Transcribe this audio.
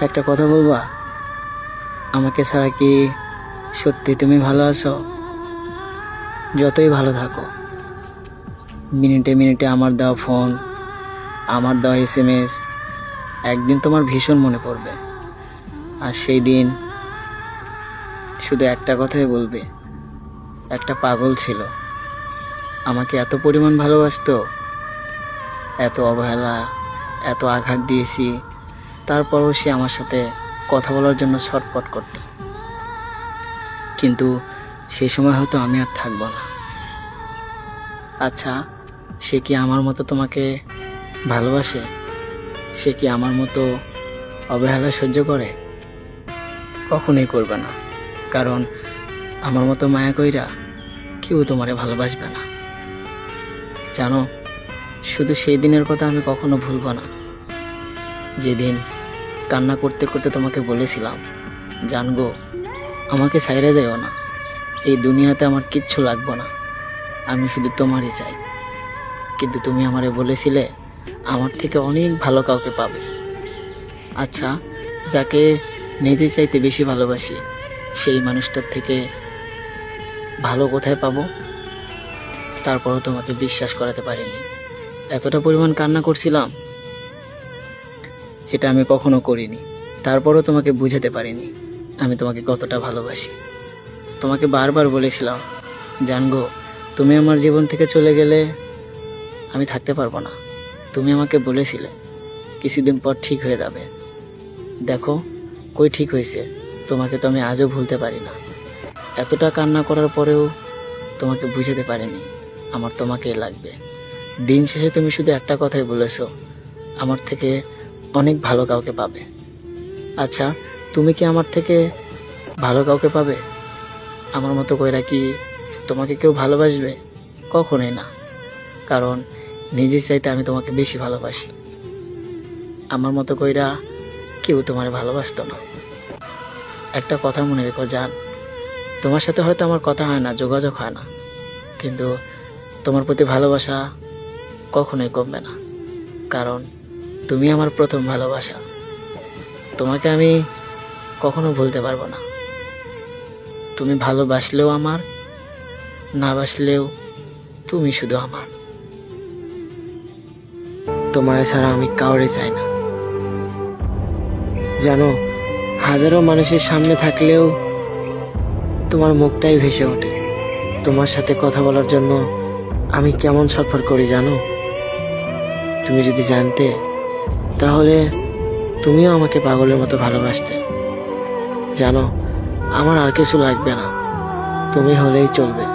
একটা কথা বলবা? আমাকে ছাড়া কি সত্যি তুমি ভালো আছো? যতই ভালো থাকো, মিনিটে মিনিটে আমার দেওয়া ফোন, আমার দেওয়া SMS একদিন তোমার ভীষণ মনে পড়বে। আর সেই দিন শুধু একটা কথাই বলবে, একটা পাগল ছিল, আমাকে এত পরিমাণ ভালোবাসতো, এত অবহেলা, এত আঘাত দিয়েছি, তারপরও সে আমার সাথে কথা বলার জন্য ছটফট করত। কিন্তু সেই সময় হয়তো আমি আর থাকবো না। আচ্ছা, সে কি আমার মতো তোমাকে ভালোবাসে? সে কি আমার মতো অবহেলা সহ্য করে? কখনোই করবে না, কারণ আমার মতো মায়া কইরা কেউ তোমারে ভালোবাসবে না। জানো, শুধু সেই দিনের কথা আমি কখনো ভুলবো না, যেদিন কান্না করতে করতে তোমাকে বলেছিলাম, জানগো, আমাকে ছাইড়া যাইও না, এই দুনিয়াতে আমার কিচ্ছু লাগবে না, আমি শুধু তোমারই চাই। কিন্তু তুমি আমারে বলেছিলে আমার থেকে অনেক ভালো কাউকে পাবে। আচ্ছা, যাকে নিজে চাইতে বেশি ভালোবাসি, সেই মানুষটার থেকে ভালো কোথায় পাবো? তারপরও তোমাকে বিশ্বাস করাতে পারিনি। এতটা পরিমাণ কান্না করছিলাম যেটা আমি কখনো করিনি। তারপরও তোমাকে বুঝাতে পারিনি আমি তোমাকে কতটা ভালোবাসি। তোমাকে বারবার বলেছিলাম, জানগো, তুমি আমার জীবন থেকে চলে গেলে আমি থাকতে পারবো না। তুমি আমাকে বলেছিলে কিছুদিন পর ঠিক হয়ে যাবে। দেখো, কই ঠিক হয়েছে? তোমাকে তো আমি আজও ভুলতে পারি না। এতটা কান্না করার পরেও তোমাকে বুঝাতে পারিনি আমার তোমাকেই লাগবে। দিন শেষে তুমি শুধু একটা কথাই বলেছো, আমার থেকে অনেক ভালো কাউকে পাবে। আচ্ছা, তুমি কি আমার থেকে ভালো কাউকে পাবে? আমার মতো কইরা কি তোমাকে কেউ ভালোবাসবে? কখনোই না, কারণ নিজের চাইতে আমি তোমাকে বেশি ভালোবাসি। আমার মতো কইরা কেউ তোমার ভালোবাসতো না। একটা কথা মনে রেখো জান, তোমার সাথে হয়তো আমার কথা হয় না, যোগাযোগ হয় না, কিন্তু তোমার প্রতি ভালোবাসা কখনোই কমবে না, কারণ তুমি আমার প্রথম ভালোবাসা। তোমাকে আমি কখনো ভুলতে পারবো না। তুমি ভালোবাসলেও আমার, না বাসলেও তুমি শুধু আমার। তোমার ছাড়া আমি কাউরে চাই না। জানো, হাজারো মানুষের সামনে থাকলেও তোমার মুখটাই ভেসে ওঠে। তোমার সাথে কথা বলার জন্য আমি কেমন ছটফট করি জানো? তুমি যদি জানতে, তাহলে তুমিও আমাকে পাগলের মতো ভালোবাসতে। জানো, আমার আর কিছু লাগবে না, তুমি হলেই চলবে।